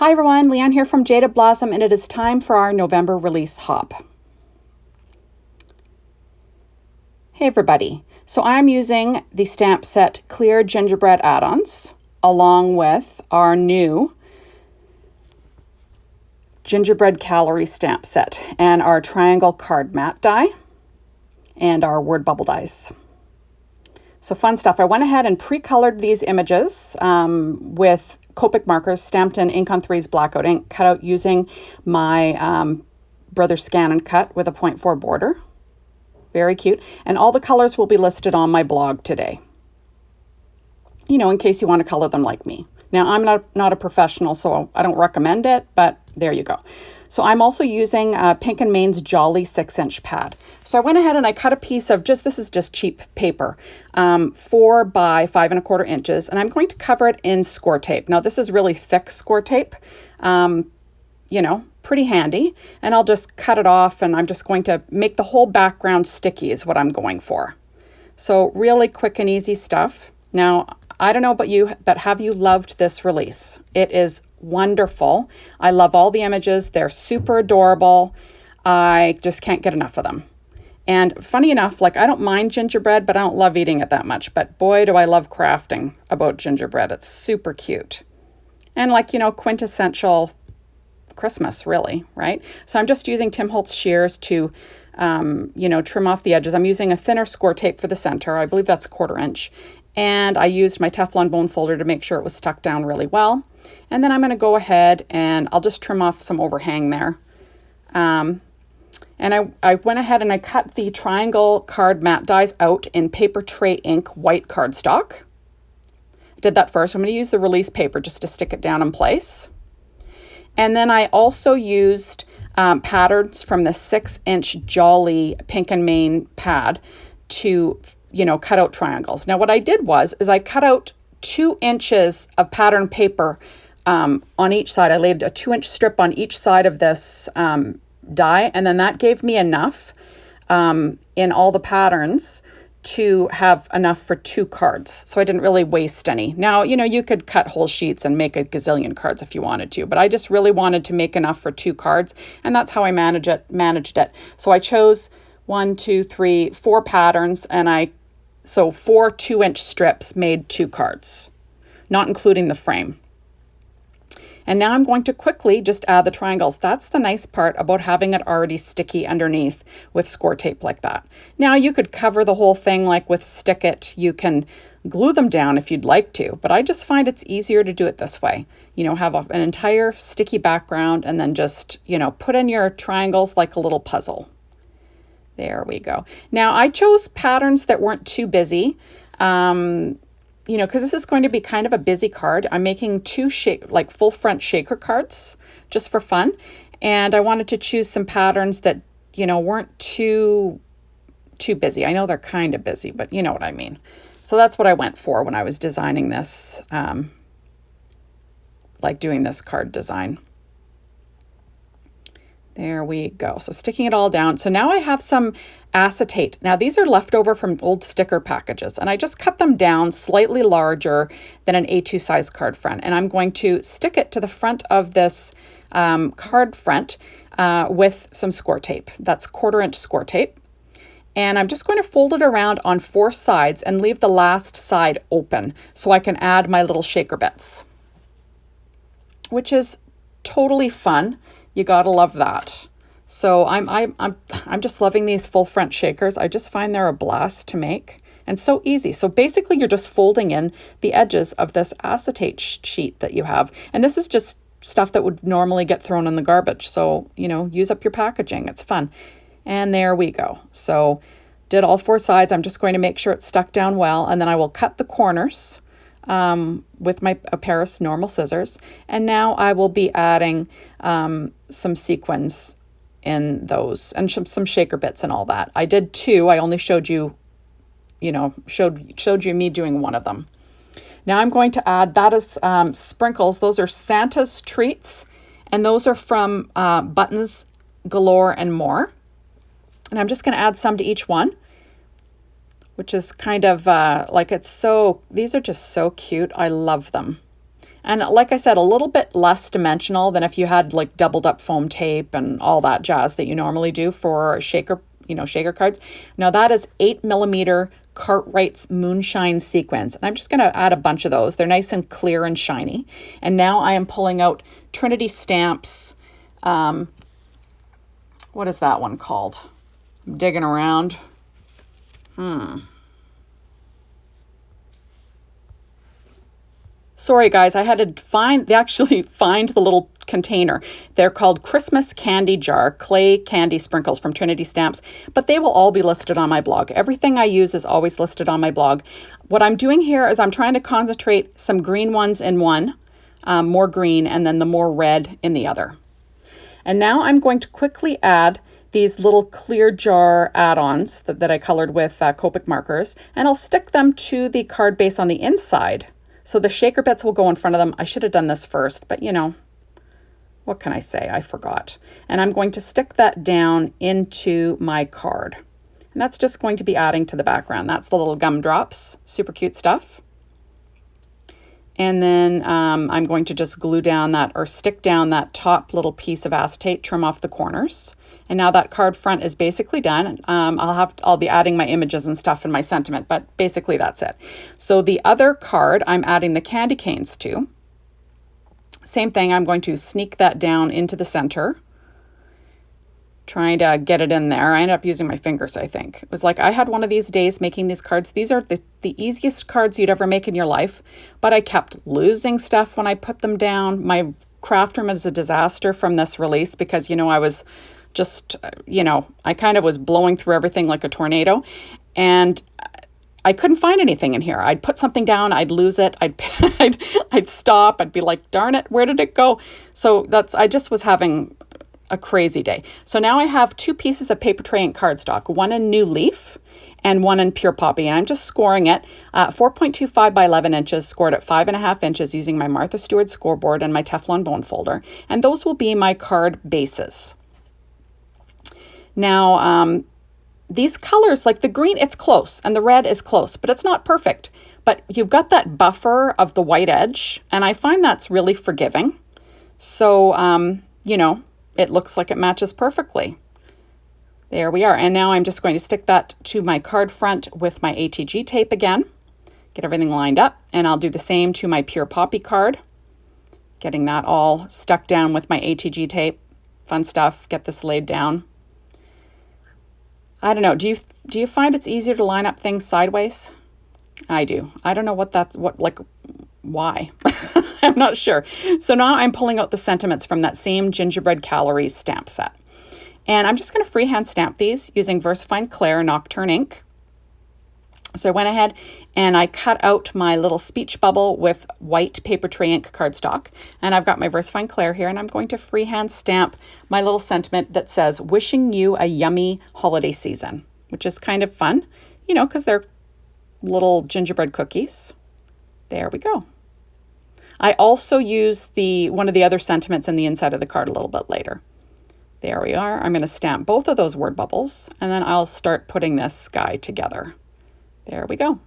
Hi everyone, Leanne here from Jaded Blossom, and it is time for our November release hop. Hey everybody, so I'm using the stamp set Clear Gingerbread add-ons along with our new Gingerbread Calorie stamp set and our triangle card mat die and our word bubble dies. So fun stuff. I went ahead and pre-colored these images with Copic markers stamped in ink on 3's blackout ink, cut out using my Brother Scan and Cut with a 0.4 border. Very cute. And all the colors will be listed on my blog today, you know, in case you want to color them like me. Now, I'm not a professional, so I don't recommend it, but there you go. So I'm also using Pink and Main's Jolly 6-inch pad. So I went ahead and I cut a piece of this is just cheap paper, 4 by 5 1/4 inches, and I'm going to cover it in score tape. Now this is really thick score tape, you know, pretty handy, and I'll just cut it off, and I'm just going to make the whole background sticky is what I'm going for. So really quick and easy stuff. Now, I don't know about you, but have you loved this release? It is wonderful. I love all the images. They're super adorable. I just can't get enough of them. And funny enough, like I don't mind gingerbread, but I don't love eating it that much. But boy, do I love crafting about gingerbread. It's super cute. And like, you know, quintessential Christmas, really, right? So I'm just using Tim Holtz shears to, you know, trim off the edges. I'm using a thinner score tape for the center. I believe that's 1/4 inch. And I used my Teflon bone folder to make sure it was stuck down really well. And then I'm going to go ahead and I'll just trim off some overhang there. And I went ahead and I cut the triangle card mat dies out in paper tray ink white cardstock. Did that first. I'm going to use the release paper just to stick it down in place. And then I also used patterns from the 6-inch Jolly Pink and Main pad to, you know, cut out triangles. Now what I did is I cut out 2 inches of pattern paper on each side. I laid a 2-inch strip on each side of this die, and then that gave me enough in all the patterns to have enough for 2 cards. So I didn't really waste any. Now, you know, you could cut whole sheets and make a gazillion cards if you wanted to, but I just really wanted to make enough for 2 cards, and that's how I managed it. So I chose 1, 2, 3, 4 patterns, and so 4 2-inch strips made 2 cards, not including the frame. And now I'm going to quickly just add the triangles. That's the nice part about having it already sticky underneath with score tape like that. Now you could cover the whole thing like with Stick It. You can glue them down if you'd like to, but I just find it's easier to do it this way. You know, have an entire sticky background and then just, you know, put in your triangles like a little puzzle. There we go. Now I chose patterns that weren't too busy. You know, because this is going to be kind of a busy card. I'm making 2 full front shaker cards just for fun. And I wanted to choose some patterns that, you know, weren't too busy. I know they're kind of busy, but you know what I mean. So that's what I went for when I was designing this, like doing this card design. There we go. So sticking it all down. So now I have some acetate. Now these are left over from old sticker packages, and I just cut them down slightly larger than an A2 size card front. And I'm going to stick it to the front of this card front with some score tape. That's 1/4 inch score tape. And I'm just going to fold it around on 4 sides and leave the last side open so I can add my little shaker bits, which is totally fun. You gotta love that. So I'm just loving these full front shakers. I just find they're a blast to make and so easy. So basically you're just folding in the edges of this acetate sheet that you have. And this is just stuff that would normally get thrown in the garbage. So, you know, use up your packaging. It's fun. And there we go. So did all 4 sides. I'm just going to make sure it's stuck down well, and then I will cut the corners with a pair of normal scissors. And now I will be adding some sequins in those and some shaker bits and all that. I did 2. I only showed you, you know, showed you me doing 1 of them. Now I'm going to add, that is sprinkles. Those are Santa's treats, and those are from Buttons Galore and More. And I'm just going to add some to each one, which is kind of like, these are just so cute. I love them. And like I said, a little bit less dimensional than if you had like doubled up foam tape and all that jazz that you normally do for shaker, shaker cards. Now that is 8mm Cartwright's Moonshine Sequins. And I'm just going to add a bunch of those. They're nice and clear and shiny. And now I am pulling out Trinity Stamps. What is that one called? I'm digging around. Sorry guys, I had to actually find the little container. They're called Christmas Candy Jar Clay Candy Sprinkles from Trinity Stamps, but they will all be listed on my blog. Everything I use is always listed on my blog. What I'm doing here is I'm trying to concentrate some green ones in one, more green, and then the more red in the other. And now I'm going to quickly add these little clear jar add-ons that I colored with Copic markers, and I'll stick them to the card base on the inside. So the shaker bits will go in front of them. I should have done this first, but what can I say? I forgot. And I'm going to stick that down into my card. And that's just going to be adding to the background. That's the little gumdrops, super cute stuff. And then I'm going to just glue down stick down that top little piece of acetate, trim off the corners. And now that card front is basically done. I'll be adding my images and stuff in my sentiment, but basically that's it. So the other card I'm adding the candy canes to. Same thing, I'm going to sneak that down into the center, trying to get it in there. I ended up using my fingers, I think. It was like I had one of these days making these cards. These are the easiest cards you'd ever make in your life, but I kept losing stuff when I put them down. My craft room is a disaster from this release because, I was just, I kind of was blowing through everything like a tornado, and I couldn't find anything in here. I'd put something down, I'd lose it, I'd stop, I'd be like, darn it, where did it go? So I just was having a crazy day. So now I have 2 pieces of paper tray ink cardstock, one in New Leaf and one in Pure Poppy, and I'm just scoring it 4.25 by 11 inches, scored at 5.5 inches using my Martha Stewart scoreboard and my Teflon bone folder, and those will be my card bases. Now, these colors, like the green, it's close, and the red is close, but it's not perfect. But you've got that buffer of the white edge, and I find that's really forgiving. So, it looks like it matches perfectly. There we are. And now I'm just going to stick that to my card front with my ATG tape again, get everything lined up, and I'll do the same to my Pure Poppy card, getting that all stuck down with my ATG tape. Fun stuff, get this laid down. I don't know. Do you find it's easier to line up things sideways? I do. I don't know why. I'm not sure. So now I'm pulling out the sentiments from that same Gingerbread Calories stamp set. And I'm just going to freehand stamp these using VersaFine Clair Nocturne ink. So I went ahead and I cut out my little speech bubble with white paper tray ink cardstock. And I've got my VersaFine Clair here, and I'm going to freehand stamp my little sentiment that says, wishing you a yummy holiday season, which is kind of fun, because they're little gingerbread cookies. There we go. I also use one of the other sentiments in the inside of the card a little bit later. There we are. I'm going to stamp both of those word bubbles, and then I'll start putting this guy together. There we go.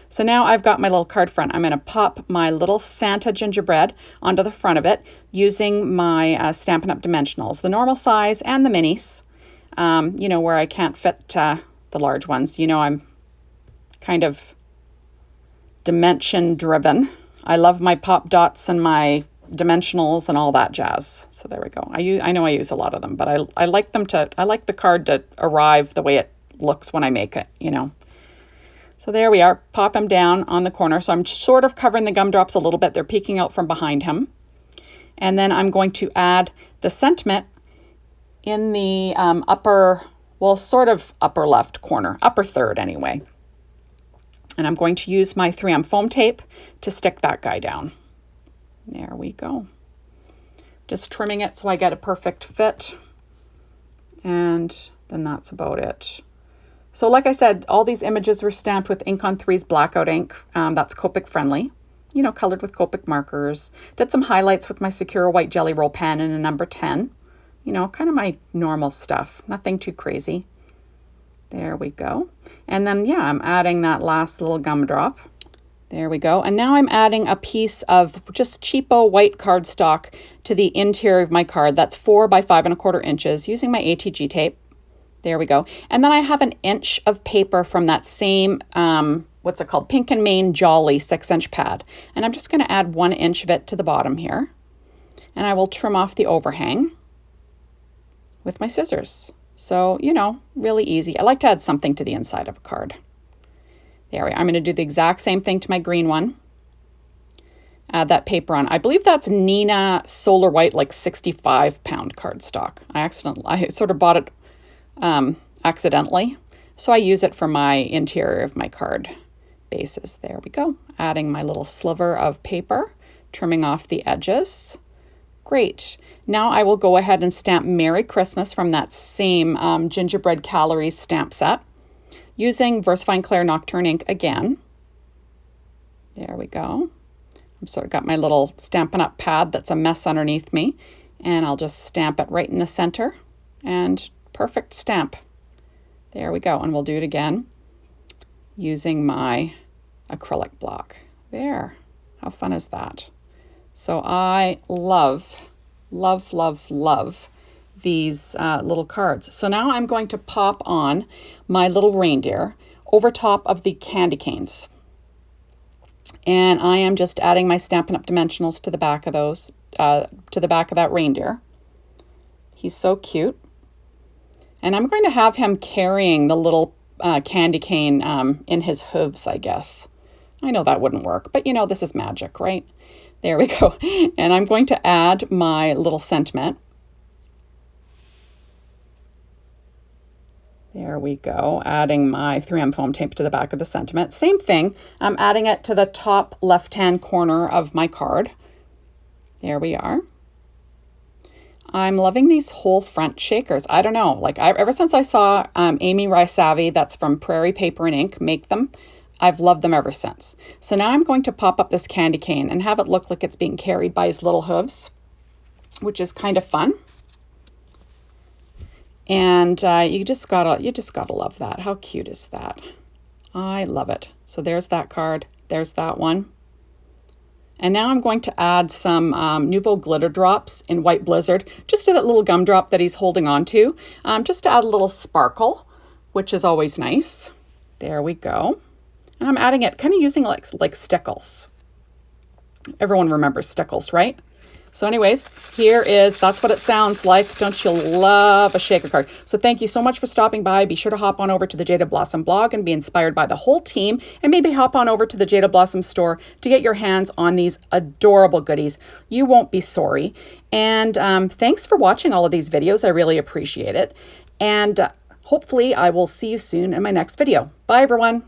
So now I've got my little card front. I'm going to pop my little Santa gingerbread onto the front of it using my Stampin' Up! Dimensionals, the normal size and the minis, where I can't fit the large ones. I'm kind of dimension driven. I love my pop dots and my dimensionals and all that jazz. So there we go. I know I use a lot of them, but I like the card to arrive the way it looks when I make it, So there we are, pop him down on the corner. So I'm sort of covering the gumdrops a little bit. They're peeking out from behind him. And then I'm going to add the sentiment in the sort of upper left corner, upper third anyway. And I'm going to use my 3M foam tape to stick that guy down. There we go. Just trimming it so I get a perfect fit. And then that's about it. So like I said, all these images were stamped with Ink on 3's blackout ink. That's Copic friendly, colored with Copic markers. Did some highlights with my Sakura white jelly roll pen in a number 10. Kind of my normal stuff. Nothing too crazy. There we go. And then, I'm adding that last little gumdrop. There we go. And now I'm adding a piece of just cheapo white cardstock to the interior of my card. That's 4 by 5¼ inches using my ATG tape. There we go. And then I have an inch of paper from that same, what's it called? Pink and Main Jolly 6-inch pad. And I'm just going to add 1 inch of it to the bottom here. And I will trim off the overhang with my scissors. So, you know, really easy. I like to add something to the inside of a card. There we are. I'm going to do the exact same thing to my green one. Add that paper on. I believe that's Nina Solar White, like 65-pound cardstock. I sort of bought it accidentally. So I use it for my interior of my card bases. There we go. Adding my little sliver of paper, trimming off the edges. Great. Now I will go ahead and stamp Merry Christmas from that same Gingerbread Calories stamp set, using VersaFine Clair Nocturne ink again. There we go. I've sort of got my little Stampin' Up pad that's a mess underneath me, and I'll just stamp it right in the center, and perfect stamp. There we go, and we'll do it again using my acrylic block. There. How fun is that? So I love, love, love, love these little cards. So now I'm going to pop on my little reindeer over top of the candy canes. And I am just adding my Stampin' Up! Dimensionals to the back of those, to the back of that reindeer. He's so cute. And I'm going to have him carrying the little candy cane in his hooves, I guess. I know that wouldn't work, but you know, this is magic, right? There we go. And I'm going to add my little sentiment. There we go, adding my 3M foam tape to the back of the sentiment. Same thing, I'm adding it to the top left-hand corner of my card. There we are. I'm loving these whole front shakers. I don't know, like ever since I saw Amy Rice-Savvy, that's from Prairie Paper and Ink, make them, I've loved them ever since. So now I'm going to pop up this candy cane and have it look like it's being carried by his little hooves, which is kind of fun. And you just gotta love that. How cute is that? I love it. So there's that card. There's that one. And now I'm going to add some Nouveau glitter drops in White Blizzard, just to that little gumdrop that he's holding on to, just to add a little sparkle, which is always nice. There we go. And I'm adding it, kind of using like stickles. Everyone remembers stickles, right? So anyways, that's what it sounds like. Don't you love a shaker card? So thank you so much for stopping by. Be sure to hop on over to the Jaded Blossom blog and be inspired by the whole team. And maybe hop on over to the Jaded Blossom store to get your hands on these adorable goodies. You won't be sorry. And thanks for watching all of these videos. I really appreciate it. And hopefully I will see you soon in my next video. Bye, everyone.